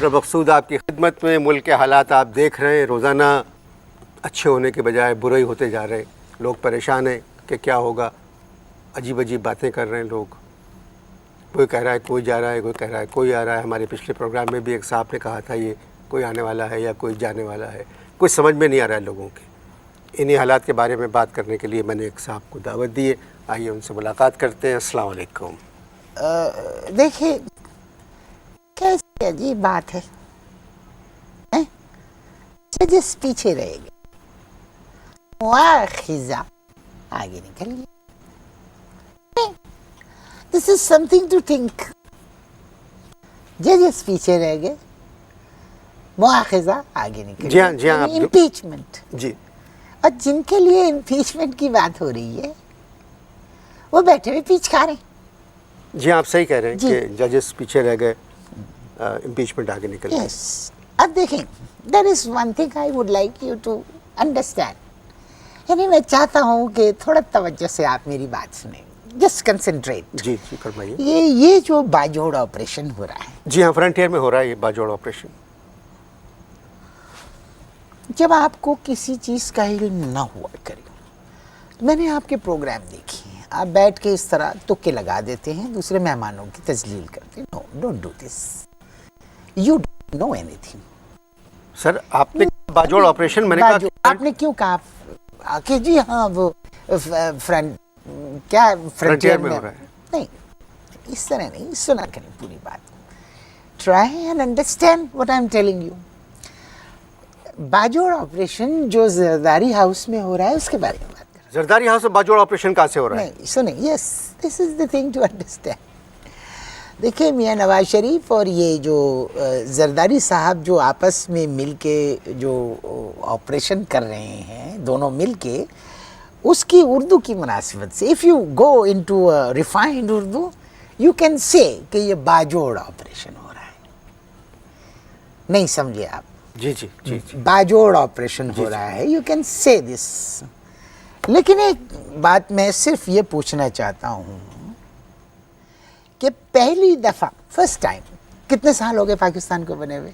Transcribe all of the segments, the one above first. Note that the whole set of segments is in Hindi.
डॉक्टर मकसूद आपकी खिदमत में। मुल्क के हालात आप देख रहे हैं, रोज़ाना अच्छे होने के बजाय बुरे ही होते जा रहे हैं। लोग परेशान हैं कि क्या होगा, अजीब अजीब बातें कर रहे हैं लोग। कोई कह रहा है कोई जा रहा है, कोई कह रहा है कोई आ रहा है। हमारे पिछले प्रोग्राम में भी एक साहब ने कहा था ये कोई आने वाला है या कोई जाने वाला है, कुछ समझ में नहीं आ रहा है लोगों के। इन्हीं हालात के बारे में बात करने के लिए मैंने एक साहब को दावत दी है, आइए उनसे मुलाकात करते हैं। अस्सलाम वालेकुम। देखिए कैसी अजीब बात है, जजेस पीछे रहेंगे, मुआखिजा आगे निकल गया। This is something to think. जजेस पीछे रह गए, मुआखिजा आगे निकल जी हाँ, जी हाँ। इम्पीचमेंट जी, और जिनके लिए इम्पीचमेंट की बात हो रही है वो बैठे हुए पीछ खा रहे हैं। जी आप सही कह रहे हैं जी। कि जजेस पीछे रह गए, इम्पीचमेंट आगे निकल गई। यस, अब देखें, there is one thing I would like you to understand. यानी मैं चाहता हूँ कि थोड़ा तवज्जो से आप मेरी बात सुने, जस्ट कंसंट्रेट। जी जी फरमाइए। ये जो बाजोड़ ऑपरेशन हो रहा है, जी हाँ, फ्रंटियर में हो रहा है ये बाजोड़ ऑपरेशन। जब आपको किसी चीज़ का इल्म ना हुआ करे, मैंने आपके प्रोग्राम देखे हैं, आप बैठ के इस तरह तुक्के लगा देते हैं, दूसरे मेहमानों की तजलील करते हैं। No, don't do this, you don't know anything. Sir आपने बाजोड़ ऑपरेशन, मैंने कहा आपने क्यों कहा कि जी हाँ वो फ्रंट क्या फ्रंटियर में हो रहा है? नहीं, इस तरह नहीं, सुना करें पूरी बात। Try and understand what I am telling you. Bajaur operation जो जरदारी हाउस में हो रहा है उसके बारे में बात करें। जरदारी हाउस में बाजोड़ ऑपरेशन कहाँ से हो रहा है? नहीं सुने, yes, this is the thing to understand. देखिए मियाँ नवाज शरीफ और ये जो जरदारी साहब जो आपस में मिलके जो ऑपरेशन कर रहे हैं दोनों मिलके, उसकी उर्दू की मुनासिबत से if you go into refined Urdu you can say कि ये बाजोड़ ऑपरेशन हो रहा है। नहीं समझे आप? जी जी जी जी। बाजोड़ ऑपरेशन हो रहा है, यू कैन से दिस। लेकिन एक बात मैं सिर्फ ये पूछना चाहता हूँ कि पहली दफा, फर्स्ट टाइम, कितने साल हो गए पाकिस्तान को बने हुए?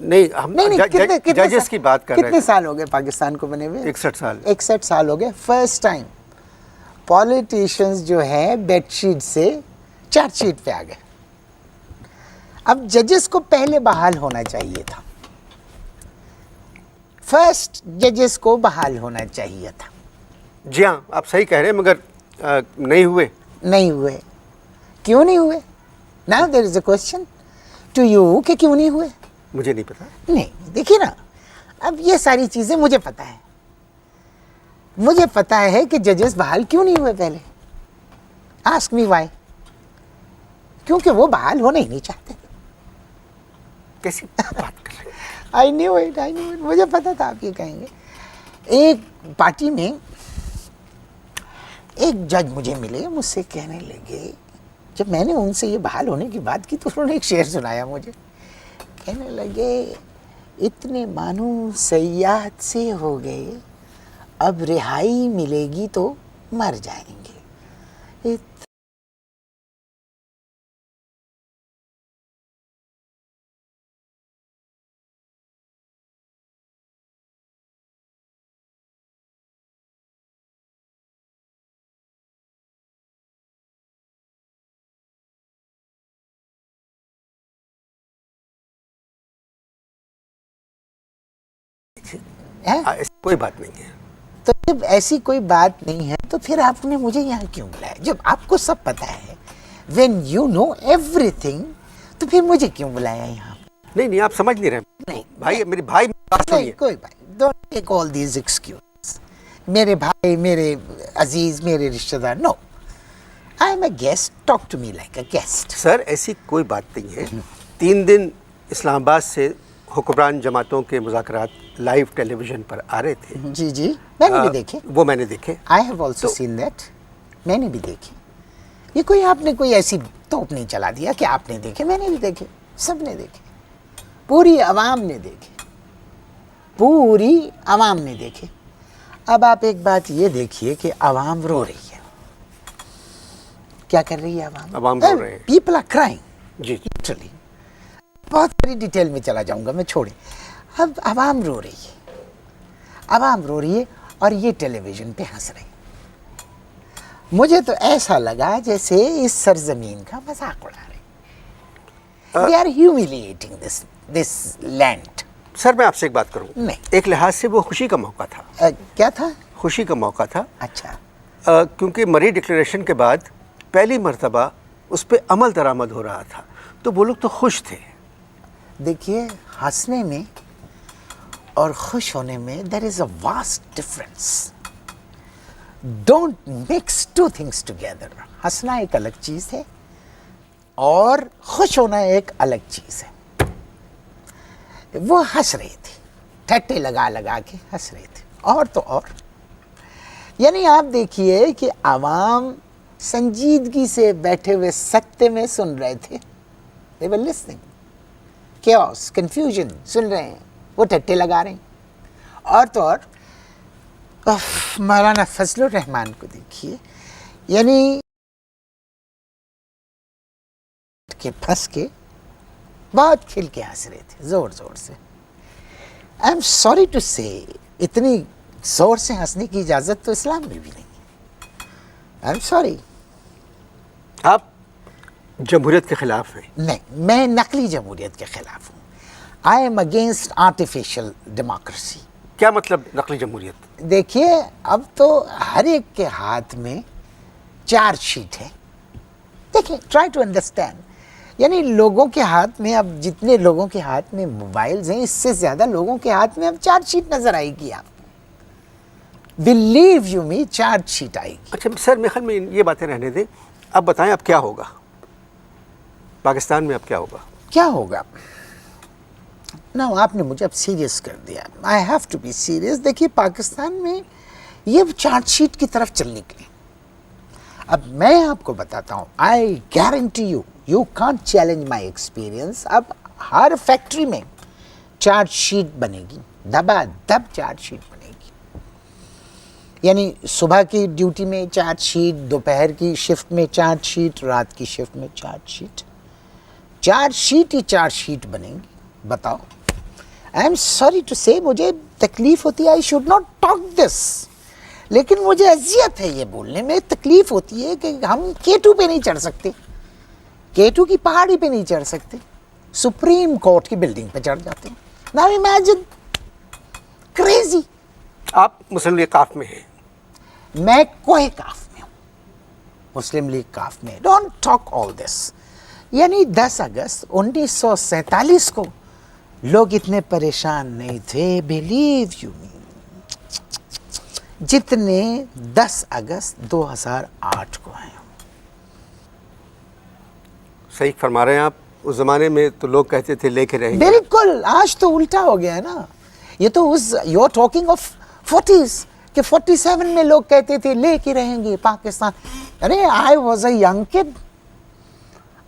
नहीं, हम जजेस की बात कर रहे हैं। कितने साल हो गए पाकिस्तान को बने हुए? 61 साल। 61 साल हो गए। फर्स्ट टाइम पॉलिटिशियंस जो है बेडशीट से चार्जशीट पे आ गए। अब जजेस को पहले बहाल होना चाहिए था, फर्स्ट जजेस को बहाल होना चाहिए था। जी हाँ, आप सही कह रहे हैं, मगर नहीं हुए। नहीं हुए। क्यों नहीं हुए? Now there is a question to you कि क्यों नहीं हुए? मुझे नहीं पता। नहीं, देखिए ना, अब ये सारी चीजें मुझे पता है। मुझे पता है कि जजेस बहाल क्यों नहीं हुए पहले। Ask me why. क्योंकि वो बहाल होना ही नहीं चाहते। कैसी बात कर रहे हैं? आई न्यू इट, मुझे पता था आप ये कहेंगे। एक पार्टी में एक जज मुझे मिले, मुझसे कहने लगे, जब मैंने उनसे ये बहाल होने की बात की तो उन्होंने एक शेर सुनाया मुझे। कहने लगे, इतने मानू सयाहत से हो गए, अब रिहाई मिलेगी तो मर जाएंगे। कोई बात नहीं है। तो जब ऐसी कोई बात नहीं है तो फिर आपने मुझे यहाँ क्यों बुलाया? जब आपको सब पता है, when you know everything, तो फिर मुझे क्यों बुलाया यहाँ? नहीं नहीं, आप समझ नहीं रहे। नहीं भाई, मेरी भाई बात नहीं, सुनिए। कोई बात, don't take all these excuses। मेरे भाई, मेरे अजीज, मेरे रिश्तेदार, no, I am a guest, talk to me like a guest. Sir ऐसी कोई बात नहीं है। 3 दिन इस्लामाबाद से हुक्मरान जमातों के मुज़ाकरात लाइव टेलीविज़न पर आ रहे थे। जी जी, मैंने भी देखे। वो मैंने देखे। I have also seen that, मैंने भी देखे। ये कोई आपने कोई ऐसी तोप नहीं चला दिया कि आपने देखे, मैंने भी देखे, सबने देखे, पूरी आवाम ने देखे, पूरी आवाम ने देखे। अब आप एक बात ये देखिए कि आवाम रो रही है। क्या कर रही है आवाम? आवाम रो रहे हैं। पीपल आर क्राइंग, जी लिटरली। बहुत बड़ी डिटेल में चला जाऊंगा मैं, छोड़े। अब आवाम रो रही है, आवाम रो रही है और ये टेलीविज़न पे हंस रही है। मुझे तो ऐसा लगा जैसे इस सरजमीन का मजाक उड़ा रहे। They are humiliating this land. Sir मैं आपसे एक बात करूं, नहीं। एक लिहाज से वो खुशी का मौका था। क्या था? खुशी का मौका था। अच्छा। क्योंकि मरी डिक्लेरेशन के बाद पहली मर्तबा उस पर अमल दरामद हो रहा था, तो वो लोग तो खुश थे। देखिए, हंसने में और खुश होने में there is a vast difference. Don't mix two things together. हंसना एक अलग चीज है और खुश होना एक अलग चीज है। वो हंस रहे थे, ठट्टे लगा लगा के हंस रहे थे, और तो और। यानी आप देखिए कि आवाम संजीदगी से बैठे हुए सत्ते में सुन रहे थे। They were listening. Chaos, confusion सुन रहे हैं, वो ठट्टे लगा रहे हैं, और तो और मौलाना फजलुर रहमान को देखिए, यानी के फंस के बहुत खिल के हंस रहे थे जोर जोर से। आई एम सॉरी टू से, इतनी जोर से हंसने की इजाजत तो इस्लाम में भी नहीं है। I am sorry. आप जमहूरियत के खिलाफ हैं? नहीं, मैं नकली जमहूरियत के खिलाफ हूँ। I am against artificial democracy. क्या मतलब नकली जमहूरियत? देखिए, अब तो हर एक के हाथ में चार्जशीट है। देखिए, ट्राई टू अंडरस्टैंड, यानी लोगों के हाथ में, अब जितने लोगों के हाथ में मोबाइल्स हैं, इससे ज्यादा लोगों के हाथ में अब चार्जशीट नजर आएगी। आप बिलीव यू मी, चार्जशीट आएगी। अच्छा सर, मेरे ख्याल में ये बातें रहने दें, अब बताएं अब क्या होगा पाकिस्तान में? अब क्या होगा? क्या होगा ना, आपने मुझे अब सीरियस कर दिया। I have to be serious. देखिए, पाकिस्तान में ये चार्जशीट की तरफ चल निकले। अब मैं आपको बताता हूँ, I guarantee you, you can't challenge my experience. अब हर फैक्ट्री में चार्जशीट बनेगी, दबादब चार्जशीट बनेगी। यानी सुबह की ड्यूटी में चार्जशीट, दोपहर की शिफ्ट में चार्जशीट, रात की शिफ्ट में चार्जशीट, चार्जशीट ही चार्जशीट बनेंगी। बताओ, आई एम सॉरी टू से, मुझे तकलीफ होती है, I should not talk this, लेकिन मुझे अजियत है ये बोलने में, तकलीफ होती है कि हम K2 पे नहीं चढ़ सकते, K2 की पहाड़ी पे नहीं चढ़ सकते, सुप्रीम कोर्ट की बिल्डिंग पे चढ़ जाते हैं। Now imagine, crazy. आप मुस्लिम लीग काफ में हैं? मैं कोई काफ में हूँ, मुस्लिम लीग काफ में। Don't talk all this. यानी 10 अगस्त 1947 को लोग इतने परेशान नहीं थे, बिलीव यू मी, जितने 10 अगस्त 2008 को हैं। सही फरमा रहे हैं आप। उस जमाने में तो लोग कहते थे लेके रहेंगे। बिल्कुल, आज तो उल्टा हो गया है ना। ये तो उस, you are talking of 40s कि 47 में लोग कहते थे लेके रहेंगे पाकिस्तान। अरे, I was a young kid,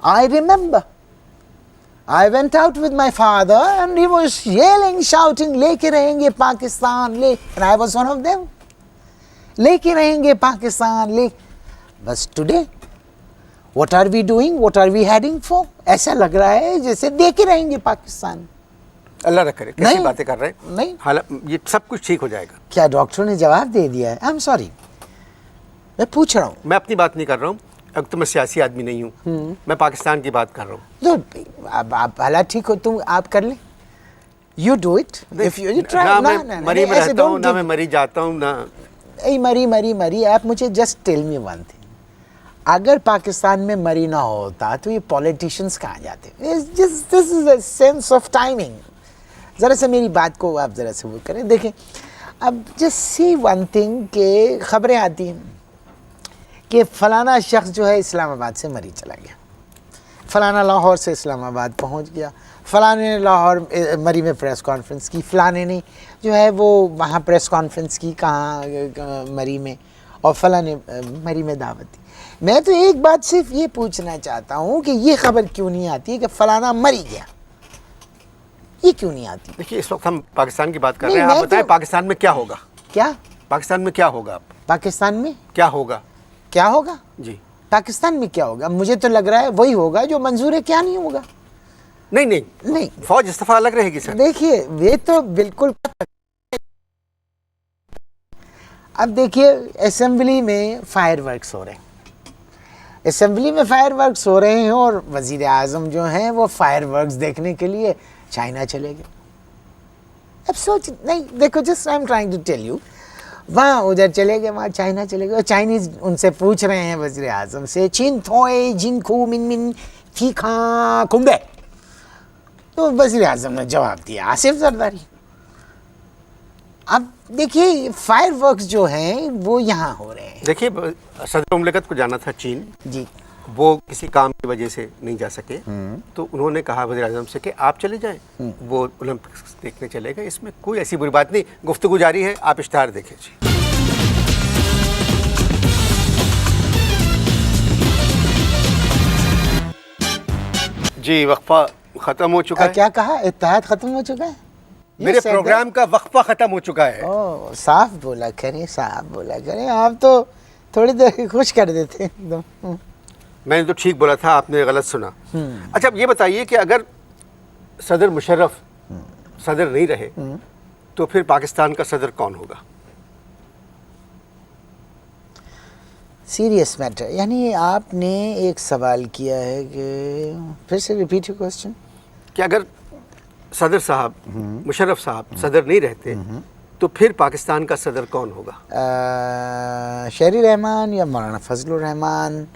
I remember. I went out with my father and he was yelling, shouting, लेके रहेंगे पाकिस्तान, ले, and I was one of them. लेके रहेंगे पाकिस्तान, ले। बस today, what are we doing? What are we heading for? ऐसा लग रहा है जैसे देके रहेंगे पाकिस्तान। अल्लाह न करे, कैसी बातें कर रहे हैं। नहीं, हालांकि ये सब कुछ ठीक हो जाएगा। क्या डॉक्टर ने जवाब दे दिया है? आई एम सॉरी, मैं पूछ रहा हूँ। मैं अपनी बात नहीं कर रहा हूँ, अब तो मैं सियासी आदमी नहीं हूँ, मैं पाकिस्तान की बात कर रहा हूँ। तो आप भला ठीक हो, तुम आप कर ले, you do it, if you try. ना मैं मरी में रहता हूँ, ना मैं मरी जाता हूँ, ना मरी। आप मुझे just tell me one thing, अगर पाकिस्तान में मरी ना होता तो ये पॉलिटिशियंस कहाँ जाते? This is a sense of timing. ज़रा से मेरी बात को आप ज़रा से वो करें। देखें, अब जस्ट सी वन थिंग के खबरें आती हैं कि फ़लाना शख्स जो है इस्लामाबाद से मरी चला गया, फ़लाना लाहौर से इस्लामाबाद पहुंच गया, फ़लाने ने लाहौर मरी में प्रेस कॉन्फ्रेंस की, फ़लाने ने जो है वो वहाँ प्रेस कॉन्फ्रेंस की कहाँ मरी में, और फ़लाने मरी में दावत दी। मैं तो एक बात सिर्फ ये पूछना चाहता हूँ कि ये खबर क्यों नहीं आती है कि फ़लाना मरी गया, ये क्यों नहीं आती? देखिए, इस वक्त हम पाकिस्तान की बात कर रहे हैं, आप बताएं पाकिस्तान में क्या होगा? क्या पाकिस्तान में क्या होगा? पाकिस्तान में क्या होगा? क्या होगा जी, पाकिस्तान में क्या होगा? मुझे तो लग रहा है वही होगा जो मंजूर क्या नहीं होगा। नहीं नहीं नहीं, फौज इस्तीफा अलग रहेगी सर। देखिए वे तो बिल्कुल। अब देखिए असेंबली में फायरवर्क्स हो रहे हैं, असेंबली में फायरवर्क्स हो रहे हैं और वजीर आज़म जो हैं वो फायरवर्क्स देखने के लिए चाइना चले गए। अब सोच नहीं, देखो just I am trying to tell you, वहाँ उधर चले गए, वहाँ चाइना चले गए और चाइनीज़ उनसे पूछ रहे हैं वजीर आज़म से, चीन थोए जिन खू मिन मिन फी खा कुंबे। तो वजीर आज़म ने जवाब दिया आसिफ जरदारी। अब देखिए फायरवर्क्स जो हैं वो यहाँ हो रहे हैं। देखिए सदर मुमलिकत को जाना था चीन जी, वो किसी काम की वजह से नहीं जा सके, तो उन्होंने कहा वज़ीर आज़म से कि आप चले जाएं, वो ओलंपिक्स देखने चले गए। इसमें कोई ऐसी बुरी बात नहीं, गुफ्तगू जारी है, आप इश्तहार देखें जी। वक्फा ख़त्म हो चुका है। क्या कहा, इत्तेहाद खत्म हो चुका है? मेरे प्रोग्राम का वक्फा ख़त्म हो चुका है। ओ साफ बोला करें, साफ बोला करें, आप तो थोड़ी देर खुश कर देते एकदम। मैंने तो ठीक बोला था, आपने गलत सुना। अच्छा अब ये बताइए कि अगर सदर मुशर्रफ सदर नहीं रहे तो फिर पाकिस्तान का सदर कौन होगा? सीरियस मैटर, यानी आपने एक सवाल किया है कि फिर से रिपीट योर क्वेश्चन, कि अगर सदर साहब मुशर्रफ साहब सदर नहीं रहते तो फिर पाकिस्तान का सदर कौन होगा? शहरी रहमान या मौलाना फजलुर रहमान?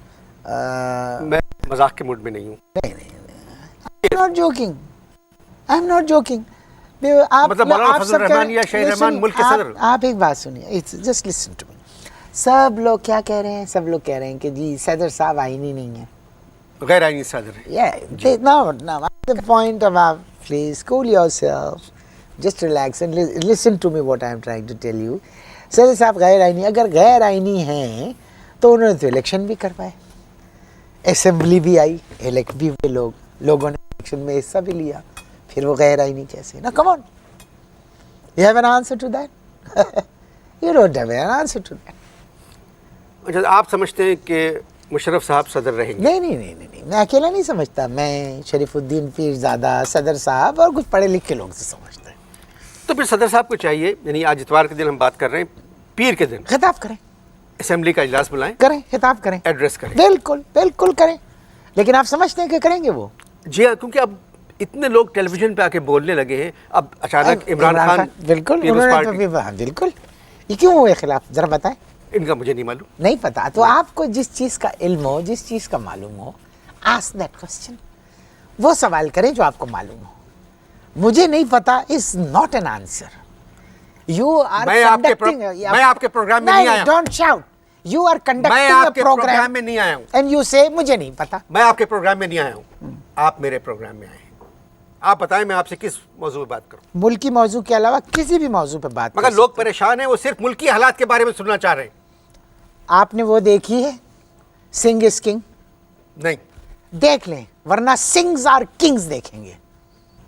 मैं मजाक के मूड में नहीं हूँ। नहीं नहीं, I am not joking, I am not joking. आप मतलब मौलाना फजलुर रहमान या शहरी रहमान मुल्क के सदर? आप एक बात सुनिए, जस्ट लिसन टू मी। सब लोग क्या कह रहे हैं, सब लोग कह रहे हैं कि जी सदर साहब आईनी नहीं है, गैर आईनी सदर है। Yeah, no, the point of please cool yourself, just relax and listen to me what I am trying to tell you. सदर साहब गैर आईनी, अगर गैर आईनी हैं तो उन्होंने तो इलेक्शन भी करवाए, असेंबली भी आई, इलेक्ट भी हुए लोग, लोगों ने इलेक्शन में हिस्सा भी लिया, फिर वो गैर आईनी कैसे? ना come on, you have an answer to that? You don't have an answer to that. अच्छा आप समझते हैं कि मुशर्रफ साहब सदर रहेंगे? नहीं नहीं नहीं नहीं, मैं अकेला नहीं समझता, मैं शरीफुद्दीन पीरज़ादा, सदर साहब और कुछ पढ़े लिखे लोग से समझते हैं। तो फिर सदर साहब को चाहिए, यानी आज इतवार के दिन हम बात कर रहे हैं, पीर के दिन खिताब करें, असेंबली का इजलास बुलाएं, करें, खिताब करें, एड्रेस करें। बिल्कुल बिल्कुल करें, लेकिन आप समझते हैं कि करेंगे वो? जी हाँ, क्योंकि अब इतने लोग टेलीविजन पे आके बोलने लगे हैं, अब अचानक इमरान खान बिल्कुल पीपल्स उन्होंने पार्टी- तो हाँ, बिल्कुल, ये क्यों हुए खिलाफ, जरा बताएं। इनका मुझे नहीं मालूम। नहीं पता तो आपको जिस चीज़ का इल्म हो, जिस चीज़ का मालूम हो, आस्क दैट क्वेश्चन, वो सवाल करें जो आपको मालूम हो। मुझे नहीं पता is not an answer. You are मैं आपके प्रोग्राम में नहीं आया। डोंट शाउट, यू आर मैं कंडक्टिंग आपके अ प्रोग्राम में नहीं आया हूँ। एंड यू से मुझे नहीं पता। मैं आपके प्रोग्राम में नहीं आया हूँ, आप मेरे प्रोग्राम में आए हैं। आप बताएं मैं आपसे किस मौजू पे बात करूं? मुल्की मौजू के अलावा किसी भी मौजू पे बात मगर कर लोग परेशान हैं, वो सिर्फ मुल्की हालात के बारे में सुनना चाह रहे हैं। आपने वो देखी है सिंह इज किंग? नहीं, देख लें, वरना सिंग्स आर किंग्स देखेंगे।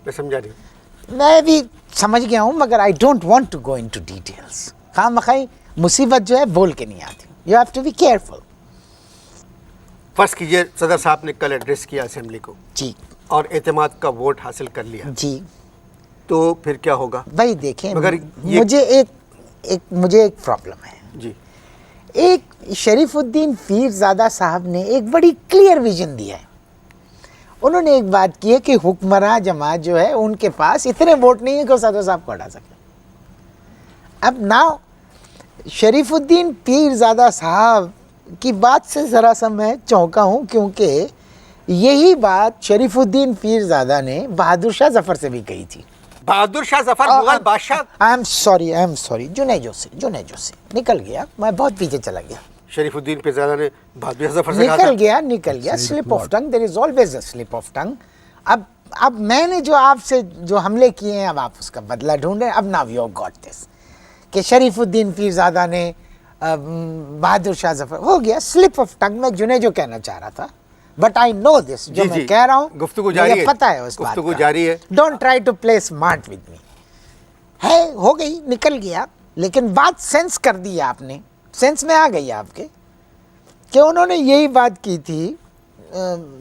मैं समझा नहीं। मैं भी समझ गया हूं, मगर I don't want to go into details. खामखाई मुसीबत जो है बोल के नहीं आती, you have to be careful. फर्ज कीजिए सदर साहब ने कल एड्रेस किया असेंबली को जी और एतमाद का वोट हासिल कर लिया, जी, तो फिर क्या होगा? भाई देखें, मगर ये- मुझे एक प्रॉब्लम है। जी, एक शरीफुद्दीन पीरज़ादा साहब ने एक बड़ी क्लियर विजन दिया है। उन्होंने एक बात की है कि हुक्मरान जमात जो है उनके पास इतने वोट नहीं है कि वो सदर साहब को हटा सके। अब नाउ शरीफुद्दीन पीरज़ादा साहब की बात से ज़रा सा मैं चौंका हूँ, क्योंकि यही बात शरीफुद्दीन पीरज़ादा ने बहादुर शाह जफ़र से भी कही थी। बहादुर शाह जफर मुगल बादशाह। आई एम सॉरी, जुनैजो से निकल गया, मैं बहुत पीछे चला गया। शरीफुद्दीन पीरज़ादा ने बहादुर शाह जफर से कहा निकल गया, slip of tongue, there is always a slip of tongue. अब मैंने जो आपसे जो हमले किए हैं, अब आप उसका बदला ढूंढ रहे हैं। अब नाउ यू गॉट दिस कि शरीफुद्दीन पीरज़ादा ने बहादुर शाह जफर, हो गया स्लिप ऑफ टंग। मैं जुनैजो कहना चाह रहा था, बट आई नो दिस, जो मैं कह रहा हूँ गुफ्तगू जारी है, पता है उस बात गुफ्तगू का। जारी है। Don't try to play smart with me. है, हो गई, निकल गया, लेकिन बात सेंस कर दी आपने, सेंस में आ गई आपके कि उन्होंने यही बात की थी।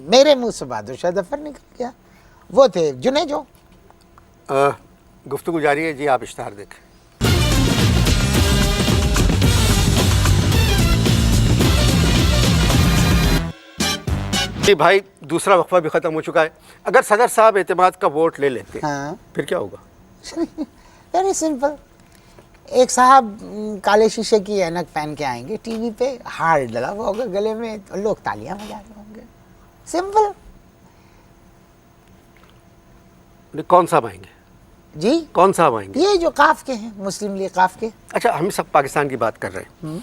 मेरे मुंह से बहादुर शाह जफर निकल गया, वो थे जुनेजो। गुफ्तगू जारी है जी, आप इश्तहार देखें। जी भाई, दूसरा वक्फा भी ख़त्म हो चुका है। अगर सदर साहब एतमाद का वोट ले लेते हाँ। फिर क्या होगा? Very simple. एक साहब काले शीशे की ऐनक पहन के आएंगे, टीवी पे हार डला हुआ होगा गले में, तो लोग तालियां बजा रहे होंगे। सिंपल। कौन साहब आएंगे जी, कौन साहब आएंगे? ये जो काफ के हैं, मुस्लिम लीग काफ के। अच्छा, हम सब पाकिस्तान की बात कर रहे हैं।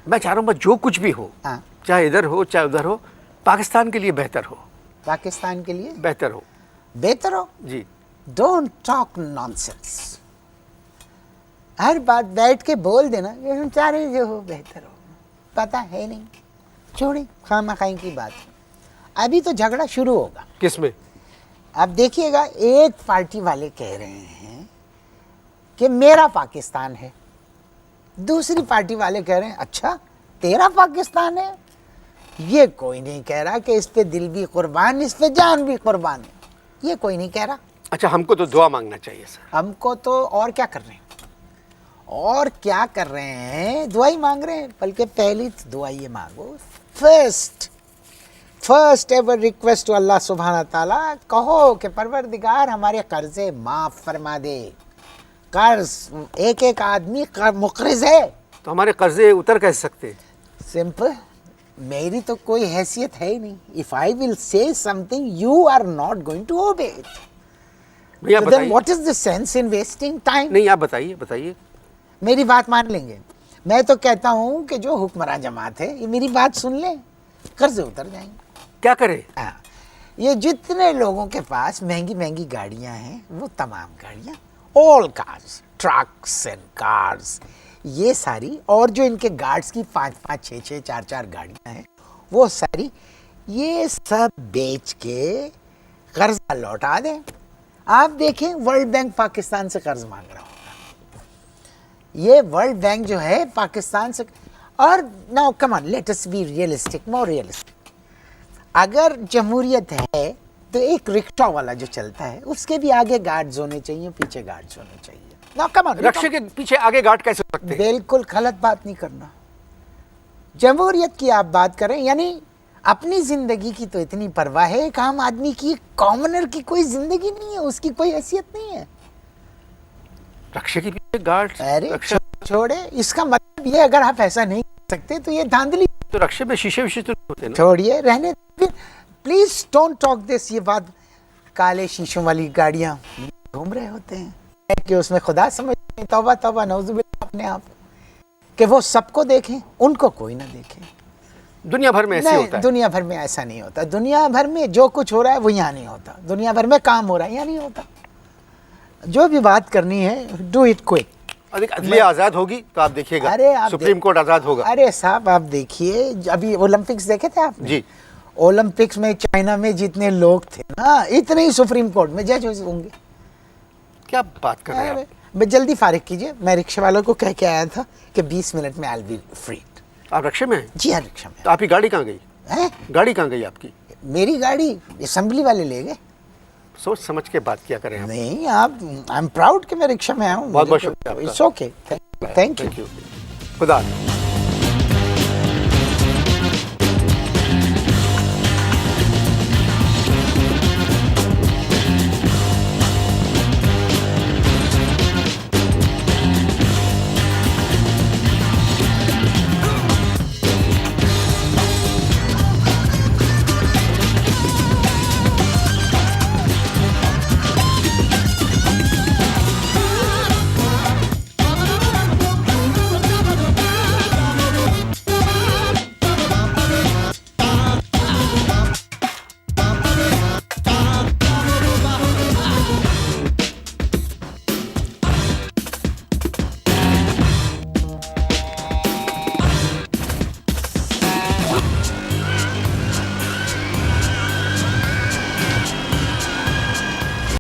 मैं चाह रहा हूँ जो कुछ भी हो, हाँ। चाहे इधर हो चाहे उधर हो, पाकिस्तान के लिए बेहतर हो। पाकिस्तान के लिए बेहतर हो बेहतर हो। जी। Don't talk nonsense. हर बात बैठ के बोल देना कि हम चाह रहे जो हो बेहतर हो, पता है नहीं, छोड़े खामखाई की बात। अभी तो झगड़ा शुरू होगा। किस में? अब देखिएगा, एक पार्टी वाले कह रहे हैं कि मेरा पाकिस्तान है, दूसरी पार्टी वाले कह रहे हैं अच्छा तेरा पाकिस्तान है। ये कोई नहीं कह रहा कि इस पे दिल भी कुर्बान, इस पे जान भी कुर्बान है, ये कोई नहीं कह रहा। अच्छा, हमको तो दुआ मांगना चाहिए सर। हमको तो और क्या कर रहे हैं, और क्या कर रहे हैं, दुआ ही मांग रहे हैं। बल्कि पहली दुआ ये मांगो, first ever request to Allah सुब्हाना ताला, कहो कि परवरदिगार हमारे कर्जे माफ फरमा दे। कर्ज एक एक आदमी मुकर्ज है, तो हमारे कर्जे उतर कैसे सकते हैं? सिंपल। मेरी तो कोई हैसियत है ही नहीं। If I will say something you are not going to obey it, भैया देन बताइए। What is the sense in wasting time? नहीं, आप बताइए। मेरी बात मान लेंगे। मैं तो कहता हूं कि जो हुक्मरान जमात है ये मेरी बात सुन ले, कर्जे उतर जाएंगे। क्या करें? हाँ, ये जितने लोगों के पास महंगी महंगी गाड़ियां हैं, वो तमाम गाड़ियां, all cars, trucks and cars, ये सारी, और जो इनके गार्ड्स की 5-5, 6-6, 4-4 गाड़ियां हैं, वो सारी, ये सब बेच के कर्जा लौटा दें। आप देखें, वर्ल्ड बैंक पाकिस्तान से कर्ज मांग रहा होगा। ये वर्ल्ड बैंक जो है पाकिस्तान से, और now come on, let us be realistic, more realistic. अगर जमहूरियत है तो एक रिक्शा वाला जो चलता है उसके भी आगे गार्ड्स होने चाहिए, पीछे गार्ड्स होने चाहिए। नाउ कम ऑन, रक्षे के पीछे आगे गार्ड कैसे हो सकते हैं? बिल्कुल गलत बात नहीं करना। जमहूरियत की आप बात करें, यानी अपनी जिंदगी की तो इतनी परवाह है, एक आम आदमी की, कॉमनर की कोई जिंदगी नहीं है, उसकी कोई हैसियत नहीं है। रक्षे के पीछे गार्ड? अरे छोड़े, इसका मतलब ये, अगर आप ऐसा नहीं कर सकते तो ये धांधली। तो रक्षे में शीशे विशे तो नहीं होते ना? छोड़िए, रहने, प्लीज डोंट टॉक दिस। ये बात, काले शीशों वाली गाड़ियां घूम रहे होते हैं कि उसमें खुदा समझ, तौबा तौबा नौजुबिल्लाह अपने आप, कि वो सबको देखें, उनको कोई ना देखे। दुनिया भर में ऐसे होता है? दुनिया भर में ऐसा नहीं होता। दुनिया भर में जो कुछ हो रहा है वो यहाँ नहीं होता। दुनिया भर में काम हो रहा है, यहाँ नहीं होता। जो भी बात करनी है, डू इट क्विक। अदलिया आजाद होगी तो आप देखिएगा, अरे आप सुप्रीम कोर्ट आजाद होगा। अरे साहब आप देखिए, अभी ओलंपिक्स देखे थे आपने? जी। ओलंपिक्स में चाइना में जितने लोग थे ना, इतने ही सुप्रीम कोर्ट में जज होंगे। क्या बात कर रहे हैं आप? मैं जल्दी फारिग कीजिए। मैं रिक्शा वालों को कह के आया था कि 20 मिनट में आई विल बी फ्री। आप रक्षे में हैं? जी हाँ, रिक्शा में। तो आपकी गाड़ी कहाँ गई? है? गाड़ी कहाँ गई आपकी? मेरी गाड़ी असेंबली वाले ले गए। सोच समझ के बात किया करें आप। नहीं, आप, आई एम प्राउड कि मैं रिक्शा में आया हूँ। बहुत बहुत शुक्रिया आपका। It's okay, thank you. खुदा हाफिज़।